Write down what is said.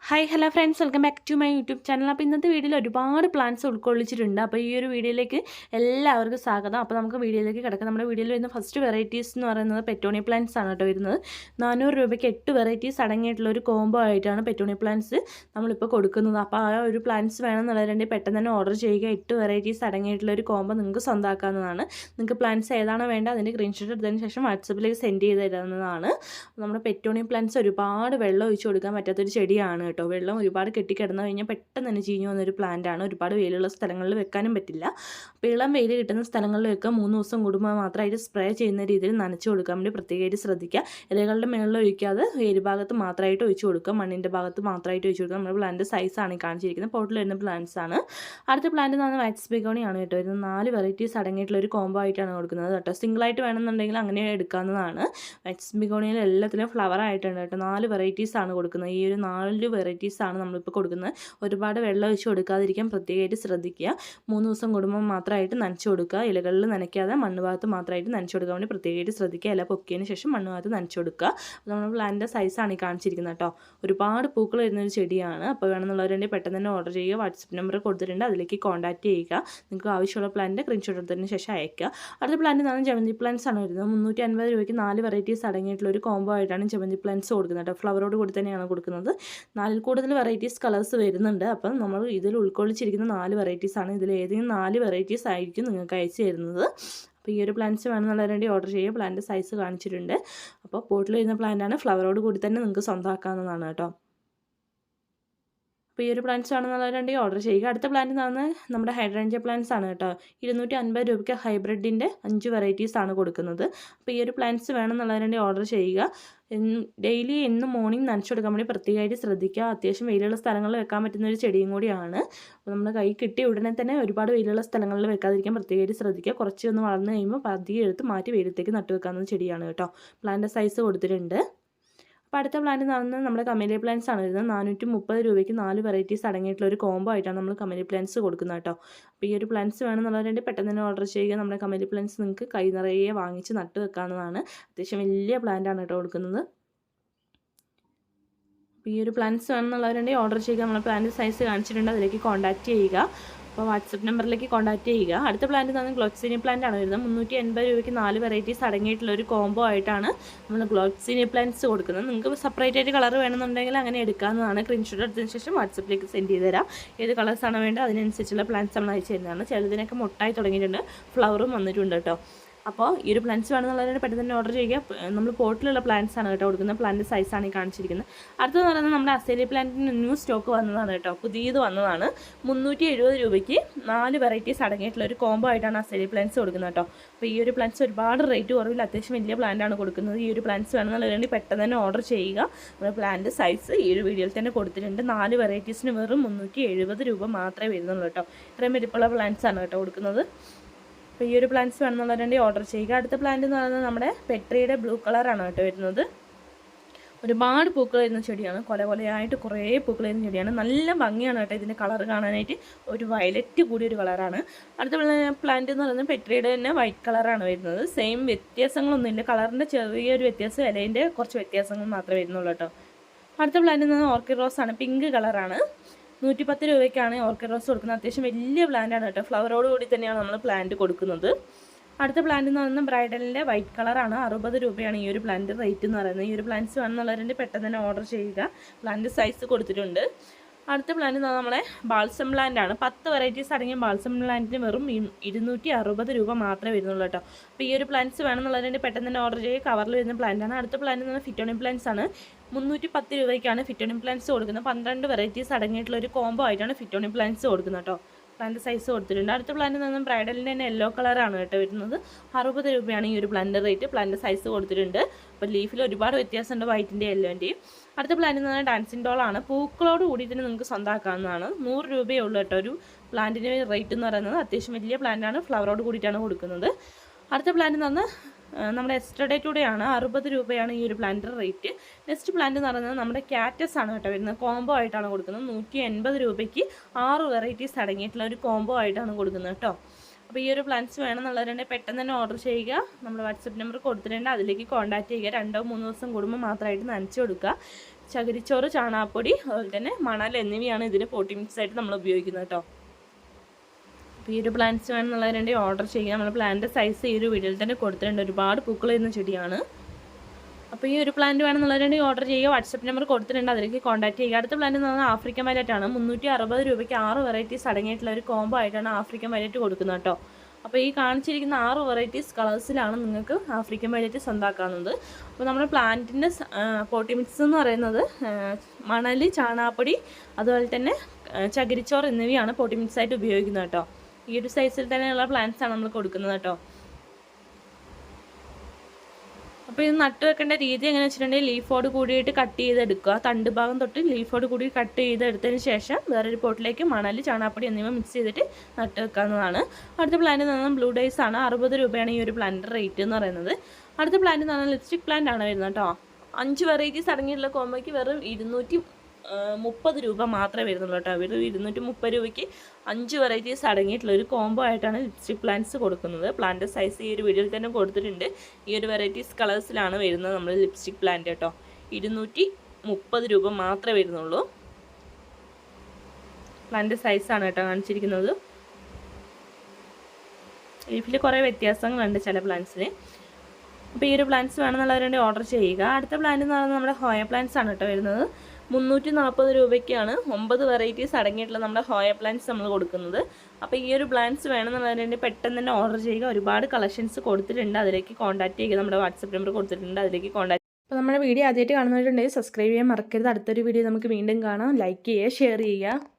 Hi hello friends, welcome back to my YouTube channel. അപ്പോൾ ഇന്നത്തെ വീഡിയോയിൽ ഒരുപാട് പ്ലാന്റ്സ് ഉൾക്കൊള്ളിച്ചിട്ടുണ്ട്. അപ്പോൾ ഈ ഒരു വീഡിയോയിലേക്ക് എല്ലാവർക്കും സ്വാഗതം. അപ്പോൾ നമുക്ക് വീഡിയോയിലേക്ക് കിടക്കാം. നമ്മുടെ വീഡിയോയിൽ വരുന്ന ഫസ്റ്റ് വെറൈറ്റീസ് എന്ന് പറയുന്നത് പെറ്റോണിയ പ്ലാന്റ്സ് ആണ് കേട്ടോ വരുന്നത്. 400 രൂപയ്ക്ക് 8 വെറൈറ്റീസ് അടങ്ങിയിട്ടുള്ള ഒരു കോംബോ ആയിട്ടാണ് പെറ്റോണിയ പ്ലാന്റ്സ് നമ്മളിപ്പോൾ കൊടുക്കുന്നത്. അപ്പോൾ ആ ഒരു പ്ലാന്റ്സ് വേണമെന്നുള്ളവരുണ്ടെങ്കിൽ പെട്ടെന്ന് തന്നെ ഓർഡർ ചെയ്യുക. 8 വെറൈറ്റീസ് അടങ്ങിയിട്ടുള്ള ഒരു കോംബോ നിങ്ങൾക്ക് സ്വന്തമാക്കാവുന്നതാണ്. നിങ്ങൾക്ക് പ്ലാന്റ്സ് ഏതാണോ വേണ്ടത് അതിൻ്റെ സ്ക്രീൻഷോട്ട് എടുത്തതിന് ശേഷം വാട്സപ്പിലേക്ക് സെൻഡ് ചെയ്ത് തരുന്നതാണ്. നമ്മുടെ പെറ്റോണിയ പ്ലാന്റ്സ് ഒരുപാട് വെള്ളം ഒഴിച്ച് കൊടുക്കാൻ പറ്റാത്തൊരു ചെടിയാണ് കേട്ടോ. വെള്ളം ഒരുപാട് കെട്ടിക്കിടന്നു കഴിഞ്ഞാൽ പെട്ടെന്ന് തന്നെ ചീഞ്ഞു വന്നൊരു പ്ലാന്റാണ്. ഒരുപാട് വെയിലുള്ള സ്ഥലങ്ങളിൽ വെക്കാനും പറ്റില്ല. അപ്പോൾ ഇളം വെയിൽ കിട്ടുന്ന സ്ഥലങ്ങളിൽ വെക്കുക. 3 ദിവസം കൂടുമ്പോൾ മാത്രമായിട്ട് സ്പ്രേ ചെയ്യുന്ന രീതിയിൽ നനച്ച് കൊടുക്കാൻ വേണ്ടി പ്രത്യേകമായിട്ട് ശ്രദ്ധിക്കുക. ഇലകളുടെ മുകളിൽ ഒഴിക്കാതെ വേര് ഭാഗത്ത് മാത്രമായിട്ട് ഒഴിച്ച് കൊടുക്കുക. മണ്ണിൻ്റെ ഭാഗത്ത് മാത്രമായിട്ട് ഒഴിച്ച് കൊടുക്കുക. നമ്മുടെ പ്ലാന്റ് സൈസാണ് ഈ കാണിച്ചിരിക്കുന്നത്. പോട്ടിൽ വരുന്ന പ്ലാന്റ്സ് ആണ്. അടുത്ത പ്ലാന്റ് എന്ന് പറഞ്ഞാൽ വാക്സ് ബിഗോണിയാണ് കേട്ടോ. ഇത് 4 വെറൈറ്റീസ് അടങ്ങിയിട്ടുള്ള ഒരു കോംബോ ആയിട്ടാണ് കൊടുക്കുന്നത് കേട്ടോ. സിംഗിളായിട്ട് വേണമെന്നുണ്ടെങ്കിൽ അങ്ങനെ എടുക്കാവുന്നതാണ്. വാക്സ് ബിഗോണിയിൽ എല്ലാത്തിലും ഫ്ലവർ ആയിട്ടുണ്ട് കേട്ടോ. 4 വെറൈറ്റീസ് ആണ് കൊടുക്കുന്നത്. ഈ ഒരു 4 വെറൈറ്റീസ് ആണ് നമ്മളിപ്പോൾ കൊടുക്കുന്നത്. ഒരുപാട് വെള്ളം ഒഴിച്ച് കൊടുക്കാതിരിക്കാൻ പ്രത്യേകമായിട്ട് ശ്രദ്ധിക്കുക. 3 ദിവസം കൂടുമ്പോൾ മാത്രമായിട്ട് നനച്ച് കൊടുക്കുക. ഇലകളിൽ നനയ്ക്കാതെ മണ്ണ് ഭാഗത്ത് മാത്രമായിട്ട് നനച്ച് കൊടുക്കാൻ വേണ്ടി പ്രത്യേകമായിട്ട് ശ്രദ്ധിക്കുക. ഇല പൊക്കിയതിന് ശേഷം മണ്ണ് ഭാഗത്ത് നനച്ച് കൊടുക്കുക. അപ്പോൾ നമ്മുടെ പ്ലാന്റിൻ്റെ സൈസാണ് ഈ കാണിച്ചിരിക്കുന്നത് കേട്ടോ. ഒരുപാട് പൂക്കൾ വരുന്നൊരു ചെടിയാണ്. അപ്പോൾ വേണമെന്നുള്ളവരുണ്ടെങ്കിൽ പെട്ടെന്ന് തന്നെ ഓർഡർ ചെയ്യുക. വാട്സപ്പ് നമ്പർ കൊടുത്തിട്ടുണ്ട്, അതിലേക്ക് കോൺടാക്ട് ചെയ്യുക. നിങ്ങൾക്ക് ആവശ്യമുള്ള പ്ലാന്റിൻ്റെ സ്ക്രീൻഷോട്ട് എടുത്തതിന് ശേഷം അയക്കുക. അടുത്ത പ്ലാന്റ് എന്ന് പറഞ്ഞാൽ ജമന്തി പ്ലാന്റ്സ് ആണ് വരുന്നത്. 350 രൂപയ്ക്ക് 4 വെറൈറ്റീസ് അടങ്ങിയിട്ടുള്ള ഒരു കോംബോ ആയിട്ടാണ് ജമന്തി പ്ലാന്റ്സ് കൊടുക്കുന്നത് കേട്ടോ. ഫ്ലവറോട് കൂടി തന്നെയാണ് കൊടുക്കുന്നത്. 4 കൂടുതൽ വെറൈറ്റീസ് കളേഴ്സ് വരുന്നുണ്ട്. അപ്പം നമ്മൾ ഇതിൽ ഉൾക്കൊള്ളിച്ചിരിക്കുന്ന 4 വെറൈറ്റീസ് ആണ്. ഇതിൽ ഏതെങ്കിലും 4 വെറൈറ്റീസ് ആയിരിക്കും നിങ്ങൾക്ക് അയച്ചു തരുന്നത്. അപ്പോൾ ഈ ഒരു പ്ലാന്റ്സ് വേണമെന്നുള്ളവരുടെ ഓർഡർ ചെയ്യുക. പ്ലാന്റ് സൈസ് കാണിച്ചിട്ടുണ്ട്. അപ്പോൾ പോട്ടിൽ വരുന്ന പ്ലാന്റാണ്. ഫ്ലവറോട് കൂടി തന്നെ നിങ്ങൾക്ക് സ്വന്തമാക്കാവുന്നതാണ് കേട്ടോ. അപ്പോൾ ഈ ഒരു പ്ലാന്റ്സ് വേണമെന്നുള്ളവരുണ്ടെങ്കിൽ ഓർഡർ ചെയ്യുക. അടുത്ത പ്ലാന്റ് എന്ന് പറഞ്ഞാൽ നമ്മുടെ ഹൈഡ്രേഞ്ച പ്ലാന്റ്സ് ആണ് കേട്ടോ. 250 രൂപയ്ക്ക് ഹൈബ്രിഡിൻ്റെ 5 വെറൈറ്റീസ് ആണ് കൊടുക്കുന്നത്. അപ്പോൾ ഈ ഒരു പ്ലാന്റ്സ് വേണമെന്നുള്ളവരുണ്ടെങ്കിൽ ഓർഡർ ചെയ്യുക. ഡെയിലി എന്നും മോർണിംഗ് നനച്ചു കൊടുക്കാൻ വേണ്ടി പ്രത്യേകമായിട്ട് ശ്രദ്ധിക്കുക. അത്യാവശ്യം വെയിലുള്ള സ്ഥലങ്ങളിൽ വെക്കാൻ പറ്റുന്ന ഒരു ചെടിയും കൂടിയാണ്. അപ്പോൾ നമ്മുടെ കൈ കിട്ടിയ ഉടനെ തന്നെ ഒരുപാട് വെയിലുള്ള സ്ഥലങ്ങളിൽ വെക്കാതിരിക്കാൻ പ്രത്യേകമായിട്ട് ശ്രദ്ധിക്കുക. കുറച്ചൊന്ന് വളർന്നു കഴിയുമ്പോൾ പതിയെ എടുത്ത് മാറ്റി വെയിലത്തേക്ക് നട്ടു വെക്കാവുന്ന ചെടിയാണ് കേട്ടോ. പ്ലാന്റ് സൈസ് കൊടുത്തിട്ടുണ്ട്. അപ്പോൾ അടുത്ത പ്ലാന്റ് എന്ന് പറയുന്നത് നമ്മുടെ കമേലിയ പ്ലാന്റ്സ് ആണ് വരുന്നത്. 430 രൂപയ്ക്ക് 4 വെറൈറ്റീസ് അടങ്ങിയിട്ടുള്ള ഒരു കോംബോ ആയിട്ടാണ് നമ്മൾ കമേലിയ പ്ലാന്റ്സ് കൊടുക്കുന്നത് കേട്ടോ. അപ്പോൾ ഈ ഒരു പ്ലാന്റ്സ് വേണമെന്നുള്ളവരുടെ പെട്ടെന്ന് തന്നെ ഓർഡർ ചെയ്യുക. നമ്മുടെ കമേലിയ പ്ലാന്റ്സ് നിങ്ങൾക്ക് കൈ നിറയെ വാങ്ങിച്ച് നട്ട് വെക്കാവുന്നതാണ്. അത്യാവശ്യം വലിയ പ്ലാന്റ് ആണ് കേട്ടോ കൊടുക്കുന്നത്. അപ്പോൾ ഈ ഒരു പ്ലാന്റ്സ് വേണമെന്നുള്ളവരുണ്ടെങ്കിൽ ഓർഡർ ചെയ്യുക. നമ്മൾ പ്ലാന്റ് സൈസ് കാണിച്ചിട്ടുണ്ട്, അതിലേക്ക് കോൺടാക്ട് ചെയ്യുക. അപ്പോൾ വാട്സപ്പ് നമ്പറിലേക്ക് കോൺടാക്ട് ചെയ്യുക. അടുത്ത പ്ലാന്റ് എന്ന് പറഞ്ഞാൽ ഗ്ലോക്സിനിയ പ്ലാന്റ് ആണ് വരുന്നത്. 380 രൂപയ്ക്ക് 4 വെറൈറ്റീസ് അടങ്ങിയിട്ടുള്ള ഒരു കോംബോ ആയിട്ടാണ് നമ്മൾ ഗ്ലോക്സിനിയ പ്ലാന്റ്സ് കൊടുക്കുന്നത്. നിങ്ങൾക്ക് സെപ്പറേറ്റ് ആയിട്ട് കളർ വേണമെന്നുണ്ടെങ്കിൽ അങ്ങനെ എടുക്കാവുന്നതാണ്. സ്ക്രീൻഷോട്ട് എടുത്തതിന് ശേഷം വാട്സപ്പിലേക്ക് സെൻഡ് ചെയ്ത് തരാം. ഏത് കളേഴ്സാണ് വേണ്ടത് അതിനനുസരിച്ചുള്ള പ്ലാന്റ്സ് നമ്മൾ അയച്ചു തരുന്നതാണ്. ചിലതിനൊക്കെ മുട്ടായി തുടങ്ങിയിട്ടുണ്ട്, ഫ്ലവറും വന്നിട്ടുണ്ട് കേട്ടോ. അപ്പോൾ ഈ ഒരു പ്ലാന്റ്സ് വേണമെന്നുള്ളവരെ പെട്ടെന്ന് തന്നെ ഓർഡർ ചെയ്യുക. നമ്മൾ പോട്ടിലുള്ള പ്ലാന്റ്സ് ആണ് കേട്ടോ കൊടുക്കുന്നത്. പ്ലാന്റ് സൈസാണ് ഈ കാണിച്ചിരിക്കുന്നത്. അടുത്തത് പറയുന്നത് നമ്മുടെ അസേലിയ പ്ലാന്റിന് ന്യൂ സ്റ്റോക്ക് വന്നതാണ് കേട്ടോ. പുതിയത് വന്നതാണ്. 370 രൂപയ്ക്ക് 4 വെറൈറ്റീസ് അടങ്ങിയിട്ടുള്ള ഒരു കോംബോ ആയിട്ടാണ് അസേലിയ പ്ലാന്റ്സ് കൊടുക്കുന്നത് കേട്ടോ. അപ്പോൾ ഈ ഒരു പ്ലാന്റ്സ് ഒരുപാട് റേറ്റ് കുറവില്ല, അത്യാവശ്യം വലിയ പ്ലാന്റാണ് കൊടുക്കുന്നത്. ഈ ഒരു പ്ലാന്റ്സ് വേണമെന്നുള്ളവരുണ്ടെങ്കിൽ പെട്ടെന്ന് തന്നെ ഓർഡർ ചെയ്യുക. നമ്മുടെ പ്ലാന്റ് സൈസ് ഈ ഒരു വീഡിയോയിൽ തന്നെ കൊടുത്തിട്ടുണ്ട്. 4 വെറൈറ്റീസിന് വെറും 370 രൂപ മാത്രമേ വരുന്നുള്ളൂ കേട്ടോ. ഇത്രയും വലിപ്പമുള്ള പ്ലാന്റ്സ് ആണ് കേട്ടോ കൊടുക്കുന്നത്. അപ്പോൾ ഈ ഒരു പ്ലാന്റ്സ് വേണമെന്നുള്ളവരുണ്ടെങ്കിൽ ഓർഡർ ചെയ്യുക. അടുത്ത പ്ലാന്റ് എന്ന് പറയുന്നത് നമ്മുടെ പെട്രിയുടെ ബ്ലൂ കളറാണ് കേട്ടോ വരുന്നത്. ഒരുപാട് പൂക്കൾ വരുന്ന ചെടിയാണ്. കൊലയായിട്ട് കുറേ പൂക്കൾ വരുന്ന ചെടിയാണ്. നല്ല ഭംഗിയാണ് കേട്ടോ ഇതിൻ്റെ കളർ കാണാനായിട്ട്. ഒരു വയലറ്റ് കൂടിയൊരു കളറാണ്. അടുത്ത പ്ലാന്റ് എന്ന് പറയുന്നത് പെട്രിയുടെ തന്നെ വൈറ്റ് കളറാണ് വരുന്നത്. സെയിം വ്യത്യാസങ്ങളൊന്നുമില്ല. കളറിൻ്റെ ചെറിയൊരു വ്യത്യാസം, ഇലേൻ്റെ കുറച്ച് വ്യത്യാസങ്ങൾ മാത്രമേ വരുന്നുള്ളൂ കേട്ടോ. അടുത്ത പ്ലാന്റ് എന്ന് പറഞ്ഞാൽ ഓർക്കിഡ് റോസ് ആണ്. പിങ്ക് കളറാണ്. 110 രൂപയ്ക്കാണ് ഓർക്കിഡ് റോസ് കൊടുക്കുന്നത്. അത്യാവശ്യം വലിയ പ്ലാന്റാണ് കേട്ടോ. ഫ്ലവറോട് കൂടി തന്നെയാണ് നമ്മൾ പ്ലാന്റ് കൊടുക്കുന്നത്. അടുത്ത പ്ലാന്റ് എന്ന് പറയുന്നത് ബ്രൈഡലിൻ്റെ വൈറ്റ് കളറാണ്. 60 രൂപയാണ് ഈ ഒരു പ്ലാന്റ് റേറ്റ് എന്ന് പറയുന്നത്. ഈ ഒരു പ്ലാന്റ്സ് വേണമെന്നുള്ളവരുടെ പെട്ടെന്ന് തന്നെ ഓർഡർ ചെയ്യുക. പ്ലാന്റ് സൈസ് കൊടുത്തിട്ടുണ്ട്. അടുത്ത പ്ലാന്റ് എന്ന് പറഞ്ഞാൽ നമ്മളെ ബാൾസം പ്ലാന്റ് ആണ്. 10 വെറൈറ്റീസ് അടങ്ങിയ ബാൾസം പ്ലാന്റിന് വെറും 260 രൂപ മാത്രമേ വരുന്നുള്ളൂ കേട്ടോ. അപ്പോൾ ഈ ഒരു പ്ലാന്റ്സ് വേണമെന്നുള്ളതിൻ്റെ പെട്ടെന്ന് തന്നെ ഓർഡർ ചെയ്യുക. കവറിൽ വരുന്ന പ്ലാന്റ് ആണ്. അടുത്ത പ്ലാന്റ് എന്ന് പറഞ്ഞാൽ ഫിറ്റോണിയം പ്ലാന്റ്സ് ആണ്. 310 രൂപയ്ക്കാണ് ഫിറ്റോണിയം പ്ലാന്റ്സ് കൊടുക്കുന്നത്. 12 വെറൈറ്റീസ് അടങ്ങിയിട്ടുള്ള ഒരു കോംബോ ആയിട്ടാണ് ഫിറ്റോണിയം പ്ലാന്റ്സ് കൊടുക്കുന്നത് കേട്ടോ. പ്ലാന്റ് സൈസ് കൊടുത്തിട്ടുണ്ട്. അടുത്ത പ്ലാന്റ് എന്ന് പറഞ്ഞാൽ ബ്രൈഡലിൻ്റെ തന്നെ യെല്ലോ കളറാണ് കേട്ടോ വരുന്നത്. 60 രൂപയാണ് ഈ ഒരു പ്ലാന്റ് റേറ്റ്. പ്ലാന്റ് സൈസ് കൊടുത്തിട്ടുണ്ട്. അപ്പോൾ ലീഫിൽ ഒരുപാട് വ്യത്യാസമുണ്ട് വൈറ്റിൻ്റെ യെല്ലോൻ്റെയും. അടുത്ത പ്ലാന്റ് എന്ന് പറഞ്ഞാൽ ഡാൻസിങ് ഡോളാണ്. പൂക്കളോട് കൂടി തന്നെ നിങ്ങൾക്ക് സ്വന്തമാക്കാവുന്നതാണ്. 100 രൂപയേ ഉള്ളൂ കേട്ടോ ഒരു പ്ലാന്റിന് റേറ്റ് എന്ന് പറയുന്നത്. അത്യാവശ്യം വലിയ പ്ലാന്റാണ്. ഫ്ലവറോട് കൂടിയിട്ടാണ് കൊടുക്കുന്നത്. അടുത്ത പ്ലാന്റ് എന്ന് പറഞ്ഞാൽ നമ്മുടെ എസ്റ്റർഡേ ടുഡേ ആണ്. 60 രൂപയാണ് ഈ ഒരു പ്ലാന്റിൻ്റെ റേറ്റ്. നെക്സ്റ്റ് പ്ലാന്റ് എന്ന് പറയുന്നത് നമ്മുടെ കാറ്റസ് ആണ് കേട്ടോ വരുന്നത്. കോംബോ ആയിട്ടാണ് കൊടുക്കുന്നത്. 180 രൂപയ്ക്ക് 6 വെറൈറ്റീസ് അടങ്ങിയിട്ടുള്ള ഒരു കോംബോ ആയിട്ടാണ് കൊടുക്കുന്നത് കേട്ടോ. അപ്പോൾ ഈ ഒരു പ്ലാന്റ്സ് വേണമെന്നുള്ളവരുണ്ടെങ്കിൽ പെട്ടെന്ന് തന്നെ ഓർഡർ ചെയ്യുക. നമ്മൾ വാട്സപ്പ് നമ്പർ കൊടുത്തിട്ടുണ്ട്, അതിലേക്ക് കോൺടാക്ട് ചെയ്യുക. 2-3 ദിവസം കൂടുമ്പോൾ മാത്രമായിട്ട് നനച്ച് കൊടുക്കുക. ചകിരിച്ചോറ്, ചാണകപ്പൊടി, അതുപോലെ തന്നെ മണൽ എന്നിവയാണ് ഇതിന് പോട്ടി മിക്സ് ആയിട്ട് നമ്മൾ ഉപയോഗിക്കുന്നത് കേട്ടോ. അപ്പോൾ ഈ ഒരു പ്ലാന്റ്സ് വേണമെന്നുള്ളവരുണ്ടെങ്കിൽ ഓർഡർ ചെയ്യുക. നമ്മൾ പ്ലാന്റിൻ്റെ സൈസ് ഈ ഒരു വീഡിയോയിൽ തന്നെ കൊടുത്തിട്ടുണ്ട്. ഒരുപാട് പൂക്കൾ വരുന്ന ചെടിയാണ്. അപ്പോൾ ഈ ഒരു പ്ലാന്റ് വേണമെന്നുള്ളവരുണ്ടെങ്കിൽ ഓർഡർ ചെയ്യുക. വാട്സപ്പ് നമ്പർ കൊടുത്തിട്ടുണ്ട്, അതിലേക്ക് കോൺടാക്ട് ചെയ്യുക. അടുത്ത പ്ലാന്റ് എന്ന് പറഞ്ഞാൽ ആഫ്രിക്കൻ വയലറ്റാണ്. 360 രൂപയ്ക്ക് 6 വെറൈറ്റീസ് അടങ്ങിയിട്ടുള്ള ഒരു കോംബോ ആയിട്ടാണ് ആഫ്രിക്കൻ വയലറ്റ് കൊടുക്കുന്നത് കേട്ടോ. അപ്പോൾ ഈ കാണിച്ചിരിക്കുന്ന 6 വെറൈറ്റീസ് കളേഴ്സിലാണ് നിങ്ങൾക്ക് ആഫ്രിക്കൻ വയലറ്റ് സ്വന്തമാക്കാവുന്നത്. അപ്പോൾ നമ്മുടെ പ്ലാന്റിൻ്റെ പോട്ടി മിക്സ് എന്ന് പറയുന്നത് മണൽ, ചാണകപ്പൊടി, അതുപോലെ തന്നെ ചകിരിച്ചോറ് എന്നിവയാണ് പോട്ടി മിക്സ് ആയിട്ട് ഉപയോഗിക്കുന്നത് കേട്ടോ. ഈ ഒരു സൈസിൽ തന്നെയുള്ള പ്ലാന്റ്സാണ് നമ്മൾ കൊടുക്കുന്നത് കേട്ടോ. അപ്പോൾ ഇത് നട്ട് വെക്കേണ്ട രീതി എങ്ങനെ വെച്ചിട്ടുണ്ടെങ്കിൽ ലീഫോട് കൂടിയിട്ട് കട്ട് ചെയ്തെടുക്കുക. തണ്ട് ഭാഗം തൊട്ട് ലീഫോട് കൂടി കട്ട് ചെയ്തെടുത്തതിന് ശേഷം വേറൊരു പോട്ടിലേക്ക് മണൽ, ചാണകപ്പൊടി എന്നിവ മിക്സ് ചെയ്തിട്ട് നട്ട് വെക്കാവുന്നതാണ്. അടുത്ത പ്ലാന്റ് എന്ന് പറഞ്ഞാൽ ബ്ലൂ ഡേയ്സ് ആണ്. 60 രൂപയാണ് ഈ ഒരു പ്ലാന്റിൻ്റെ റേറ്റ് എന്ന് പറയുന്നത്. അടുത്ത പ്ലാന്റ് എന്ന് പറഞ്ഞാൽ ലിപ്സ്റ്റിക് പ്ലാന്റ് ആണ് വരുന്നത് കേട്ടോ. 5 വെറൈറ്റീസ് അടങ്ങിയിട്ടുള്ള കോമ്പോയ്ക്ക് വെറും 230 രൂപ മാത്രമേ വരുന്നുള്ളൂ കേട്ടോ. വെറും 230 രൂപയ്ക്ക് 5 വെറൈറ്റീസ് അടങ്ങിയിട്ടുള്ള ഒരു കോംബോ ആയിട്ടാണ് ലിപ്സ്റ്റിക് പ്ലാന്റ്സ് കൊടുക്കുന്നത്. പ്ലാന്റ് സൈസ് ഈ ഒരു വീഡിയോയിൽ തന്നെ കൊടുത്തിട്ടുണ്ട്. ഈ ഒരു വെറൈറ്റീസ് കളേഴ്സിലാണ് വരുന്നത് നമ്മൾ ലിപ്സ്റ്റിക് പ്ലാന്റ് കേട്ടോ. 230 രൂപ മാത്രമേ വരുന്നുള്ളൂ. പ്ലാന്റ് സൈസാണ് കേട്ടോ കാണിച്ചിരിക്കുന്നത്. ലീഫിൽ കുറേ വ്യത്യാസങ്ങളുണ്ട് ചില പ്ലാന്റ്സിന്. അപ്പോൾ ഈ ഒരു പ്ലാന്റ്സ് വേണമെന്നുള്ളവരുണ്ടെങ്കിൽ ഓർഡർ ചെയ്യുക. അടുത്ത പ്ലാന്റ് എന്ന് പറയുന്നത് നമ്മുടെ ഹോയ പ്ലാന്റ്സ് ആണ് കേട്ടോ വരുന്നത്. 340 രൂപയ്ക്കാണ് 9 വെറൈറ്റീസ് അടങ്ങിയിട്ടുള്ള നമ്മുടെ ഹോയ പ്ലാന്റ്സ് നമ്മൾ കൊടുക്കുന്നത്. അപ്പോൾ ഈ ഒരു പ്ലാന്റ്സ് വേണമെന്നുള്ളവരുണ്ടെങ്കിൽ പെട്ടെന്ന് തന്നെ ഓർഡർ ചെയ്യുക. ഒരുപാട് കളക്ഷൻസ് കൊടുത്തിട്ടുണ്ട്, അതിലേക്ക് കോൺടാക്ട് ചെയ്യുക. നമ്മുടെ വാട്സപ്പ് നമ്പർ കൊടുത്തിട്ടുണ്ട്, അതിലേക്ക് കോൺടാക്ട്. അപ്പോൾ നമ്മുടെ വീഡിയോ ആദ്യമായിട്ട് കാണുന്നവരുണ്ടെങ്കിൽ സബ്സ്ക്രൈബ് ചെയ്യാൻ മറക്കരുത്. അടുത്തൊരു വീഡിയോ നമുക്ക് വീണ്ടും കാണാം. ലൈക്ക് ചെയ്യുക, ഷെയർ ചെയ്യുക.